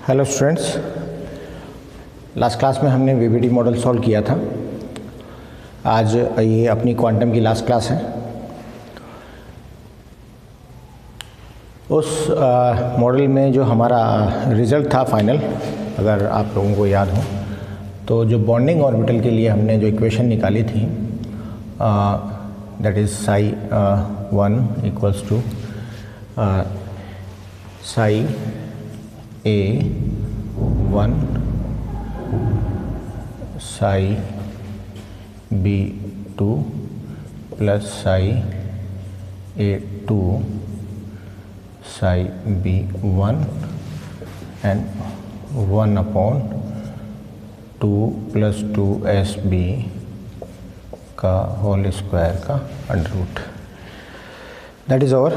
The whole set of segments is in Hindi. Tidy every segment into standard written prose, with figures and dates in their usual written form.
हेलो स्टूडेंट्स, लास्ट क्लास में हमने वीबीटी मॉडल सॉल्व किया था। आज ये अपनी क्वांटम की लास्ट क्लास है। उस मॉडल में जो हमारा रिज़ल्ट था फाइनल, अगर आप लोगों को याद हो, तो जो बॉन्डिंग ऑर्बिटल के लिए हमने जो इक्वेशन निकाली थी that is psi 1 equals to psi A1 psi B2 plus psi A2 psi B1 and 1/2 plus 2SB का होल स्क्वायर का under root. That is our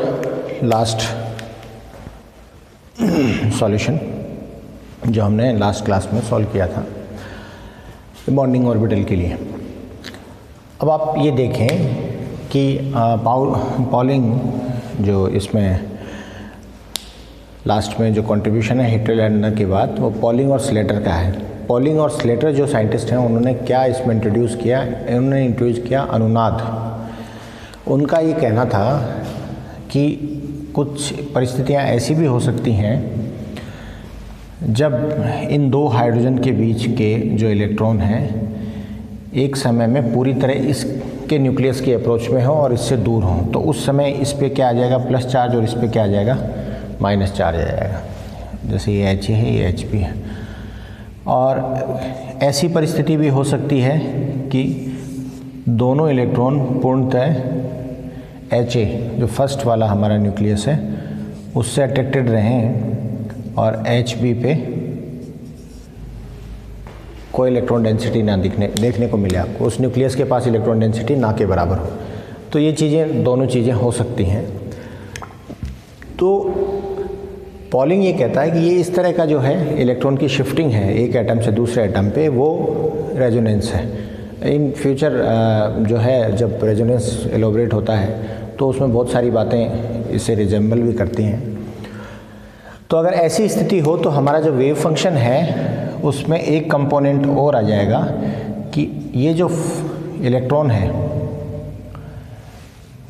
last solution जो हमने लास्ट क्लास में सॉल्व किया था बॉन्डिंग ऑर्बिटल के लिए। अब आप ये देखें कि पॉलिंग जो इसमें लास्ट में जो कंट्रीब्यूशन है हिटल एंडर के बाद, वो पॉलिंग और स्लेटर का है। पॉलिंग और स्लेटर जो साइंटिस्ट हैं, उन्होंने क्या इसमें इंट्रोड्यूस किया? उन्होंने इंट्रोड्यूस किया अनुनाद। उनका ये कहना था कि कुछ परिस्थितियां ऐसी भी हो सकती हैं जब इन दो हाइड्रोजन के बीच के जो इलेक्ट्रॉन हैं एक समय में पूरी तरह इसके न्यूक्लियस के अप्रोच में हो और इससे दूर हों, तो उस समय इस पे क्या आ जाएगा? प्लस चार्ज, और इस पे क्या आ जाएगा? माइनस चार्ज आ जाएगा। जैसे ये H है, ये H है। और ऐसी परिस्थिति भी हो सकती है कि दोनों इलेक्ट्रॉन पूर्णतः HA जो फर्स्ट वाला हमारा न्यूक्लियस है उससे अट्रैक्टेड रहें और HB पे कोई इलेक्ट्रॉन डेंसिटी ना देखने को मिले आपको, उस न्यूक्लियस के पास इलेक्ट्रॉन डेंसिटी ना के बराबर हो। तो ये चीज़ें, दोनों चीज़ें हो सकती हैं। तो पॉलिंग ये कहता है कि ये इस तरह का जो है इलेक्ट्रॉन की शिफ्टिंग है एक एटम से दूसरे एटम पे, वो रेजोनेंस है। इन फ्यूचर जो है जब रेजोनेंस एलोबरेट होता है तो उसमें बहुत सारी बातें इसे रिजेंबल भी करती हैं। तो अगर ऐसी स्थिति हो तो हमारा जो वेव फंक्शन है उसमें एक कंपोनेंट और आ जाएगा कि ये जो इलेक्ट्रॉन है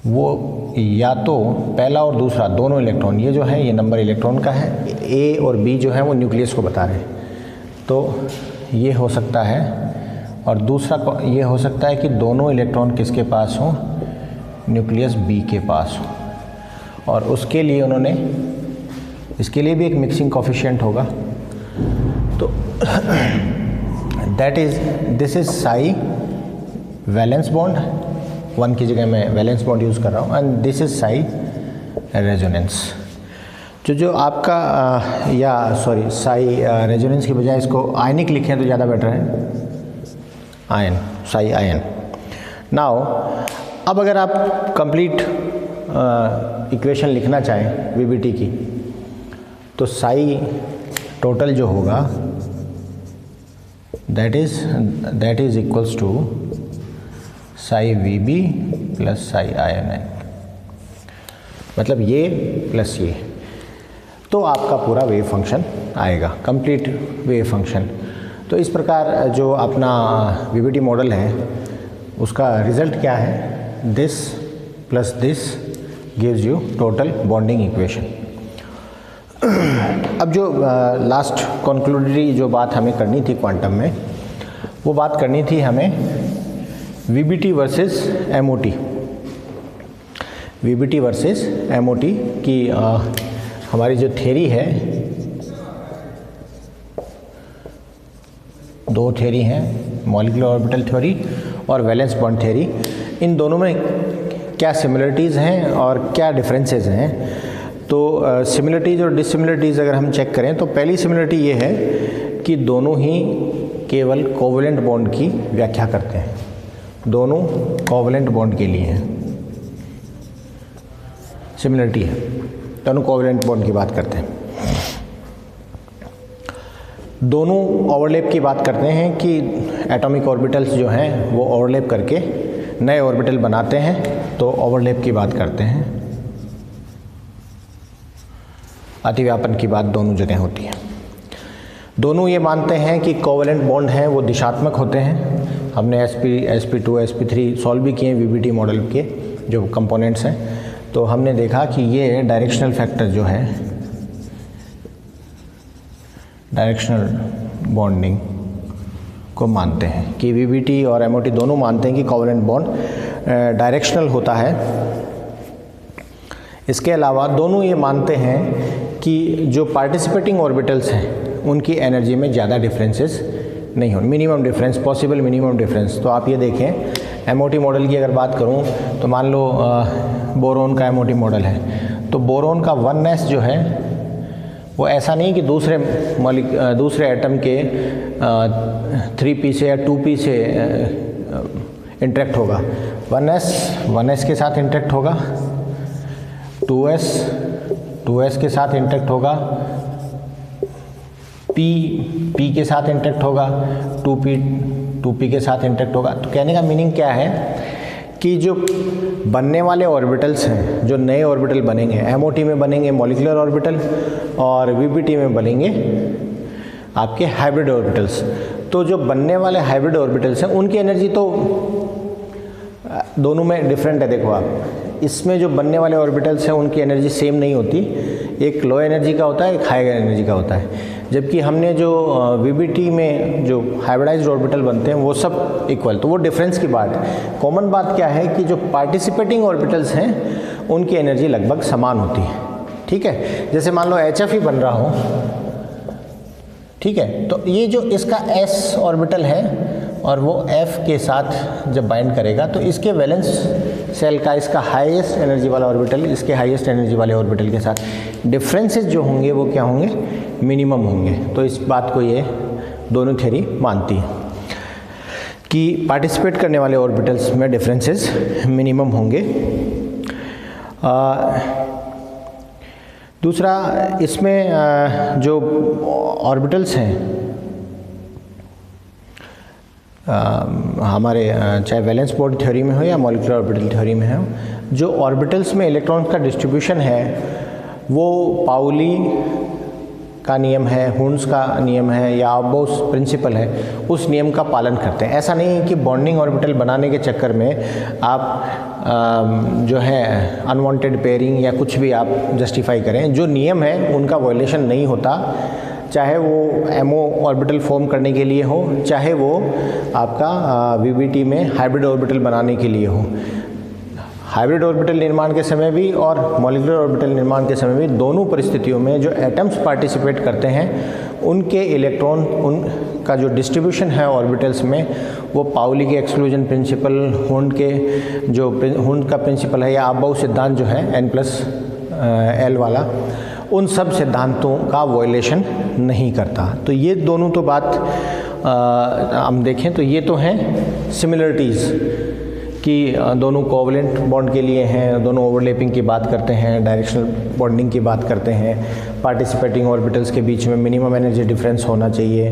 वो या तो पहला और दूसरा दोनों इलेक्ट्रॉन, ये जो है ये नंबर इलेक्ट्रॉन का है, A और B जो है वो न्यूक्लियस को बता रहे हैं, तो ये हो सकता है। और दूसरा ये हो सकता है कि दोनों इलेक्ट्रॉन किसके पास हों? न्यूक्लियस B के पास हो। और उसके लिए उन्होंने, इसके लिए भी एक मिक्सिंग कोफिशिएंट होगा। तो that is, this is Sai valence bond, 1 की जगह मैं वैलेंस बॉन्ड यूज़ कर रहा हूँ, and this is Sai resonance. जो आपका साई रेजोनेंस की बजाय इसको आयनिक लिखें तो ज़्यादा बेटर है, आयन, साई आयन। नाउ अब अगर आप कंप्लीट इक्वेशन लिखना चाहें वीबीटी की, तो साई टोटल जो होगा that is equals to psi VB plus psi ion, मतलब ये प्लस ये, तो आपका पूरा वेव फंक्शन आएगा, कंप्लीट वेव फंक्शन। तो इस प्रकार जो अपना वीबीटी मॉडल है उसका रिजल्ट क्या है? This plus this gives you total bonding equation. अब जो लास्ट कंक्लूडरी जो बात हमें करनी थी क्वांटम में, वो बात करनी थी हमें VBT versus MOT, VBT versus MOT की हमारी जो थ्योरी है, दो थ्योरी हैं, मॉलिक्यूलर ऑर्बिटल थ्योरी और वैलेंस बॉन्ड थ्योरी। इन दोनों में क्या सिमिलरिटीज़ हैं और क्या डिफरेंसेस हैं? तो सिमिलरिटीज़ और डिससिमिलरिटीज़ अगर हम चेक करें तो पहली सिमिलरिटी ये है कि दोनों ही केवल कोवलेंट बॉन्ड की व्याख्या करते हैं, दोनों कोवलेंट बॉन्ड के लिए हैं, सिमिलरिटी है, दोनों कोवलेंट बॉन्ड की बात करते हैं। दोनों ओवरलैप की बात करते हैं कि एटॉमिक ऑर्बिटल्स जो हैं वो ओवरलैप करके नए ऑर्बिटल बनाते हैं, तो ओवरलैप की बात करते हैं। अतिव्यापन की बात दोनों जगह होती है। दोनों ये मानते हैं कि कोवेलेंट बॉन्ड हैं वो दिशात्मक होते हैं। हमने sp2 sp3 सॉल्व भी किए VBT मॉडल के जो कंपोनेंट्स हैं, तो हमने देखा कि ये डायरेक्शनल फैक्टर जो है, डायरेक्शनल बॉन्डिंग को मानते हैं कि VBT और MOT दोनों मानते हैं कि कोवेलेंट बॉन्ड डायरेक्शनल होता है। इसके अलावा दोनों ये मानते हैं कि जो पार्टिसिपेटिंग ऑर्बिटल्स हैं उनकी एनर्जी में ज़्यादा डिफरेंसेस नहीं हो, minimum difference, possible minimum difference. तो आप ये देखें MOT मॉडल की अगर बात करूं तो मान लो बोरोन का MOT मॉडल है, तो बोरोन का 1s जो है वो ऐसा नहीं कि दूसरे एटम के 3p से या 2p से इंटरेक्ट होगा। 1s के साथ इंटरेक्ट होगा, 2s के साथ इंटरेक्ट होगा, p के साथ इंटरेक्ट होगा, 2p के साथ इंटरेक्ट होगा। तो कहने का मीनिंग क्या है कि जो बनने वाले ऑर्बिटल्स हैं, जो नए ऑर्बिटल बनेंगे, MOT में बनेंगे मॉलिक्यूलर ऑर्बिटल और VBT में बनेंगे आपके हाइब्रिड ऑर्बिटल्स। तो जो बनने वाले हाइब्रिड ऑर्बिटल्स हैं उनकी एनर्जी तो दोनों में डिफरेंट है। देखो आप, इसमें जो बनने वाले ऑर्बिटल्स हैं उनकी एनर्जी सेम नहीं होती, एक लो एनर्जी का होता है, एक हाई एनर्जी का होता है। जबकि हमने जो VBT में जो हाइब्रिडाइज्ड ऑर्बिटल बनते हैं वो सब इक्वल, तो वो डिफरेंस की बात है। कॉमन बात क्या है कि जो पार्टिसिपेटिंग ऑर्बिटल्स हैं उनकी एनर्जी लगभग समान होती है। ठीक है, जैसे मान लो HF ही बन रहा हो, ठीक है, तो ये जो इसका s ऑर्बिटल है और वो F के साथ जब बाइंड करेगा तो इसके वैलेंस सेल का इसका हाईएस्ट एनर्जी वाला ऑर्बिटल इसके हाईएस्ट एनर्जी वाले ऑर्बिटल के साथ डिफरेंसेस जो होंगे वो क्या होंगे, मिनिमम होंगे। तो इस बात को ये दोनों थ्योरी मानती है कि पार्टिसिपेट करने वाले ऑर्बिटल्स में डिफरेंसेस मिनिमम होंगे। दूसरा, इसमें जो ऑर्बिटल्स हैं हमारे चाहे वैलेंस बॉन्ड थ्योरी में हो या मॉलिक्यूलर ऑर्बिटल थ्योरी में हो, जो ऑर्बिटल्स में इलेक्ट्रॉन्स का डिस्ट्रीब्यूशन है वो पाउली का नियम है, हुंड्स का नियम है या अबोस प्रिंसिपल है, उस नियम का पालन करते हैं। ऐसा नहीं है कि बॉन्डिंग ऑर्बिटल बनाने के चक्कर में आप जो है अनवांटेड पेयरिंग या कुछ भी आप जस्टिफाई करें। जो नियम है उनका वायलेशन नहीं होता, चाहे वो MO ऑर्बिटल फॉर्म करने के लिए हो, चाहे वो आपका VBT में हाइब्रिड ऑर्बिटल बनाने के लिए हो। हाइब्रिड ऑर्बिटल निर्माण के समय भी और मॉलिक्यूलर ऑर्बिटल निर्माण के समय भी, दोनों परिस्थितियों में जो एटम्स पार्टिसिपेट करते हैं उनके इलेक्ट्रॉन, उनका जो डिस्ट्रीब्यूशन है ऑर्बिटल्स में, वो पाउली के एक्सक्लूजन प्रिंसिपल, हुंड के जो हुंड का प्रिंसिपल है या अबाउ सिद्धांत जो है N+L वाला, उन सब सिद्धांतों का वायलेशन नहीं करता। तो ये दोनों तो बात हम देखें तो ये तो हैं सिमिलरिटीज़ कि दोनों कोवलेंट बॉन्ड के लिए हैं, दोनों ओवरलैपिंग की बात करते हैं, डायरेक्शनल बॉन्डिंग की बात करते हैं, पार्टिसिपेटिंग ऑर्बिटल्स के बीच में मिनिमम एनर्जी डिफरेंस होना चाहिए,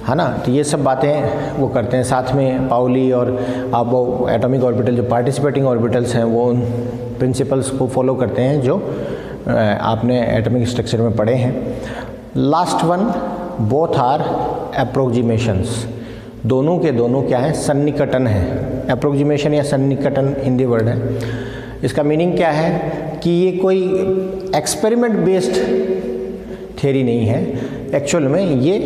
है ना। तो ये सब बातें वो करते हैं। साथ में पाउली और अबो एटॉमिक ऑर्बिटल जो पार्टिसिपेटिंग ऑर्बिटल्स हैं वो उन प्रिंसिपल्स को फॉलो करते हैं जो आपने एटॉमिक स्ट्रक्चर में पढ़े हैं। Last one, both are approximations, दोनों के दोनों क्या है, सन्निकटन है। अप्रोक्सीमेशन या सन्निकटन हिंदी वर्ड है। इसका मीनिंग क्या है कि ये कोई एक्सपेरिमेंट बेस्ड थ्योरी नहीं है, एक्चुअल में ये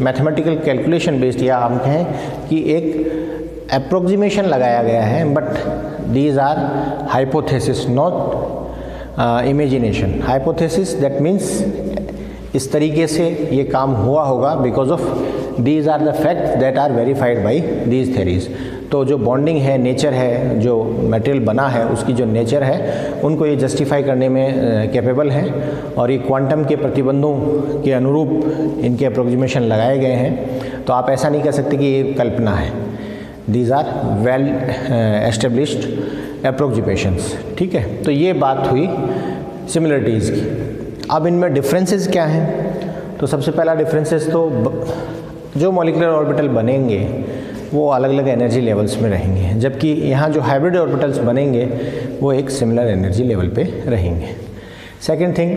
मैथमेटिकल कैलकुलेशन बेस्ड, या हम कहें कि एक अप्रोक्सीमेशन लगाया गया है, but these are hypothesis not imagination. Hypothesis that means इस तरीके से ये काम हुआ होगा because of these are the facts that are verified by these theories. तो जो बॉन्डिंग है, नेचर है, जो मटेरियल बना है उसकी जो नेचर है, उनको ये जस्टिफाई करने में कैपेबल है और ये क्वांटम के प्रतिबंधों के अनुरूप इनके अप्रोक्सीमेशन लगाए गए हैं। तो आप ऐसा नहीं कह सकते कि ये कल्पना है। These are well established approximations, ठीक है। तो ये बात हुई सिमिलरिटीज़ की। अब इनमें डिफरेंसेस क्या हैं? तो सबसे पहला डिफरेंसेस तो जो मॉलिक्यूलर ऑर्बिटल बनेंगे वो अलग अलग एनर्जी लेवल्स में रहेंगे, जबकि यहाँ जो हाइब्रिड ऑर्बिटल्स बनेंगे वो एक सिमिलर एनर्जी लेवल पे रहेंगे। सेकंड थिंग,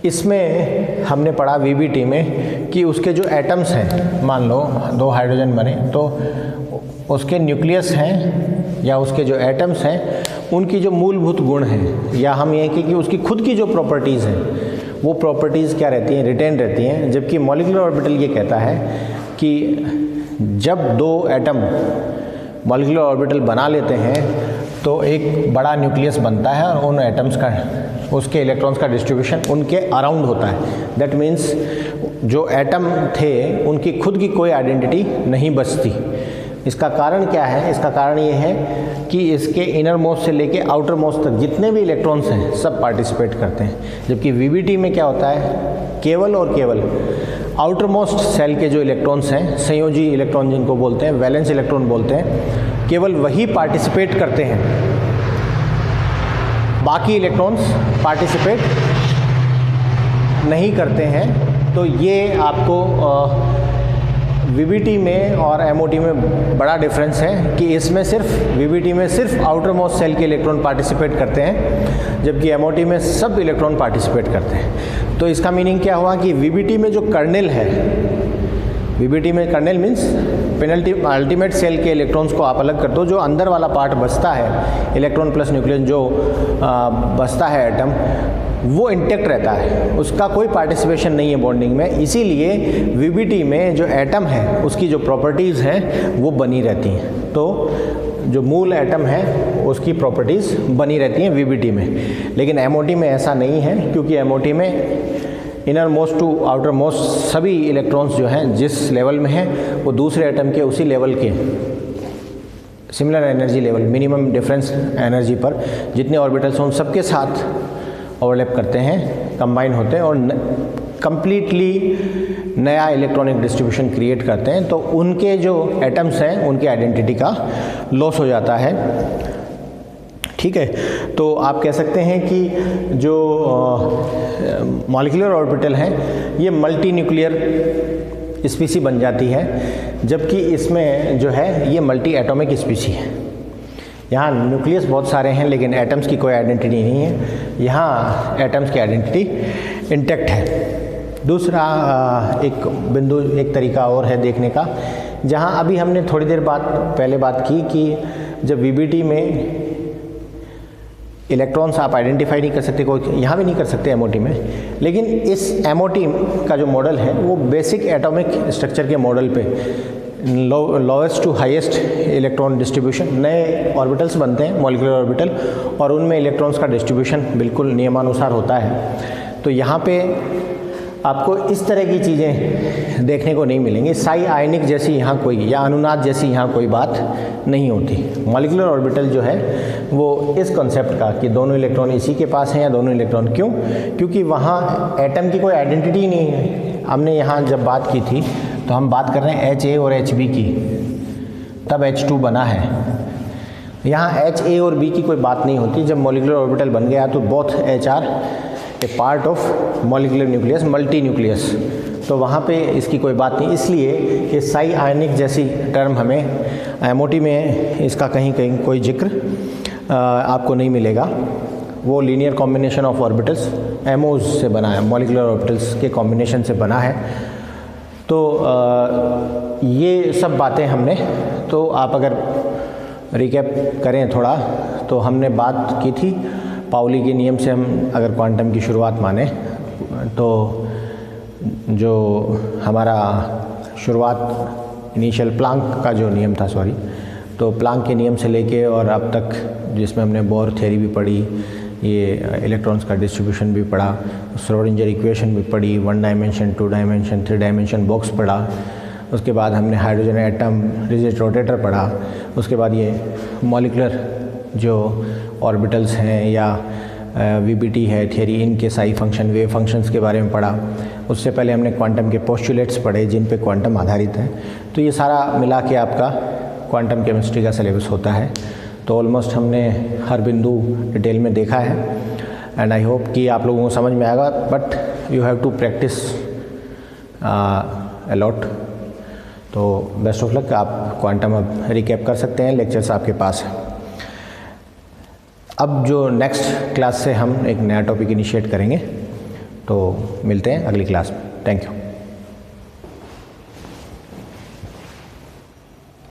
इसमें हमने पढ़ा वीबीटी में कि उसके जो एटम्स हैं, मान लो 2 हाइड्रोजन बने तो उसके न्यूक्लियस हैं या उसके जो एटम्स हैं उनकी जो मूलभूत गुण हैं, या हम ये कि उसकी खुद की जो प्रॉपर्टीज़ हैं वो प्रॉपर्टीज़ क्या रहती हैं, रिटेन रहती हैं। जबकि मॉलिक्यूलर ऑर्बिटल ये कहता है कि जब 2 एटम मॉलिक्यूलर ऑर्बिटल बना लेते हैं तो एक बड़ा न्यूक्लियस बनता है और उन एटम्स का, उसके इलेक्ट्रॉन्स का डिस्ट्रीब्यूशन उनके अराउंड होता है। दैट मीन्स जो एटम थे उनकी खुद की कोई आइडेंटिटी नहीं बचती। इसका कारण क्या है? इसका कारण ये है कि इसके इनर मोस्ट से लेके आउटर मोस्ट तक जितने भी इलेक्ट्रॉन्स हैं सब पार्टिसिपेट करते हैं। जबकि वीबीटी में क्या होता है, केवल और केवल आउटर मोस्ट सेल के जो इलेक्ट्रॉन्स हैं, संयोजी इलेक्ट्रॉन जिनको बोलते हैं, वैलेंस इलेक्ट्रॉन बोलते हैं, केवल वही पार्टिसिपेट करते हैं, बाकी इलेक्ट्रॉन्स पार्टिसिपेट नहीं करते हैं। तो ये आपको वीबीटी में और एमओटी में बड़ा डिफरेंस है कि इसमें सिर्फ वीबीटी में सिर्फ आउटर मोस्ट सेल के इलेक्ट्रॉन पार्टिसिपेट करते हैं, जबकि एमओटी में सब इलेक्ट्रॉन पार्टिसिपेट करते हैं। तो इसका मीनिंग क्या हुआ कि वीबीटी में जो कर्नेल है, वीबीटी में kernel means penultimate shell के इलेक्ट्रॉन्स को आप अलग कर दो, जो अंदर वाला पार्ट बचता है, इलेक्ट्रॉन प्लस न्यूक्लियस जो बचता है एटम, वो इंटेक्ट रहता है, उसका कोई पार्टिसिपेशन नहीं है बॉन्डिंग में। इसीलिए वीबीटी में जो एटम है उसकी जो प्रॉपर्टीज़ हैं वो बनी रहती हैं। तो जो मूल एटम है उसकी प्रॉपर्टीज़ बनी रहती हैं वीबीटी में। लेकिन एमओटी में ऐसा नहीं है, क्योंकि एमओटी में inner most to outer most सभी इलेक्ट्रॉन्स जो हैं जिस लेवल में हैं वो दूसरे एटम के उसी लेवल के similar energy level, minimum difference energy पर जितने ऑर्बिटल्स हों उन सबके साथ ओवरलैप करते हैं, कंबाइन होते हैं और कंप्लीटली नया इलेक्ट्रॉनिक डिस्ट्रीब्यूशन क्रिएट करते हैं। तो उनके जो एटम्स हैं उनकी आइडेंटिटी का लॉस हो जाता है। ठीक है, तो आप कह सकते हैं कि जो मॉलिक्यूलर ऑर्बिटल हैं ये मल्टी न्यूक्लियर स्पीसी बन जाती है, जबकि इसमें जो है ये मल्टी एटॉमिक स्पीसी है। यहाँ न्यूक्लियस बहुत सारे हैं लेकिन एटम्स की कोई आइडेंटिटी नहीं है, यहाँ एटम्स की आइडेंटिटी इंटैक्ट है। दूसरा एक बिंदु, एक तरीका और है देखने का, जहाँ अभी हमने थोड़ी देर पहले बात की कि जब वीबीटी में इलेक्ट्रॉन्स आप आइडेंटिफाई नहीं कर सकते, कोई यहाँ भी नहीं कर सकते एमओटी में, लेकिन इस एमओटी का जो मॉडल है वो बेसिक एटॉमिक स्ट्रक्चर के मॉडल पे lowest to highest electron distribution, नए ऑर्बिटल्स बनते हैं मॉलिक्यूलर ऑर्बिटल, और उनमें इलेक्ट्रॉन्स का डिस्ट्रीब्यूशन बिल्कुल नियमानुसार होता है। तो यहाँ पे आपको इस तरह की चीज़ें देखने को नहीं मिलेंगी। साई आयनिक जैसी यहाँ कोई या अनुनाद जैसी यहाँ कोई बात नहीं होती। मॉलिक्यूलर ऑर्बिटल जो है वो इस कॉन्सेप्ट का कि दोनों इलेक्ट्रॉन इसी के पास हैं या दोनों इलेक्ट्रॉन, क्यों? क्योंकि वहाँ एटम की कोई आइडेंटिटी नहीं है। हमने यहाँ जब बात की थी तो हम बात कर रहे हैं एच ए और एच बी की, तब H2 बना है। यहाँ एच ए और बी की कोई बात नहीं होती। जब मॉलिक्यूलर ऑर्बिटल बन गया तो both H R A part of molecular nucleus, multi nucleus, तो वहाँ पे इसकी कोई बात नहीं। इसलिए ये साई आयनिक जैसी टर्म हमें एमओटी में इसका कहीं कहीं कोई जिक्र आपको नहीं मिलेगा। वो linear combination of orbitals MOs से बना है, मॉलिक्यूलर ऑर्बिटल्स के कॉम्बिनेशन से बना है। तो ये सब बातें हमने, तो आप अगर रिकैप करें थोड़ा, तो हमने बात की थी पाउली के नियम से। हम अगर क्वांटम की शुरुआत माने तो जो हमारा शुरुआत इनिशियल प्लांक का जो नियम था, तो प्लांक के नियम से लेके और अब तक जिसमें हमने बोर थ्योरी भी पढ़ी, ये इलेक्ट्रॉन्स का डिस्ट्रीब्यूशन भी पढ़ा, श्रोडिंगर इक्वेशन भी पढ़ी, 1 डायमेंशन, 2 डायमेंशन, 3 डायमेंशन बॉक्स पढ़ा। उसके बाद हमने हाइड्रोजन एटम रिजिड रोटेटर पढ़ा। उसके बाद ये मॉलिक्यूलर जो ऑर्बिटल्स हैं या वीबीटी है थियरी, इनके साई फंक्शन, वेव फंक्शंस के बारे में पढ़ा। उससे पहले हमने क्वांटम के पोस्टुलेट्स पढ़े जिन पे क्वांटम आधारित है। तो ये सारा मिला के आपका क्वांटम केमिस्ट्री का सिलेबस होता है। तो ऑलमोस्ट हमने हर बिंदु डिटेल में देखा है एंड आई होप कि आप लोगों को समझ में आएगा, but you have to practice a lot. तो बेस्ट ऑफ लक। आप क्वांटम अब रिकैप कर सकते हैं, लेक्चर्स आपके पास है। अब जो नेक्स्ट क्लास से हम एक नया टॉपिक इनिशिएट करेंगे, तो मिलते हैं अगली क्लास में। Thank you.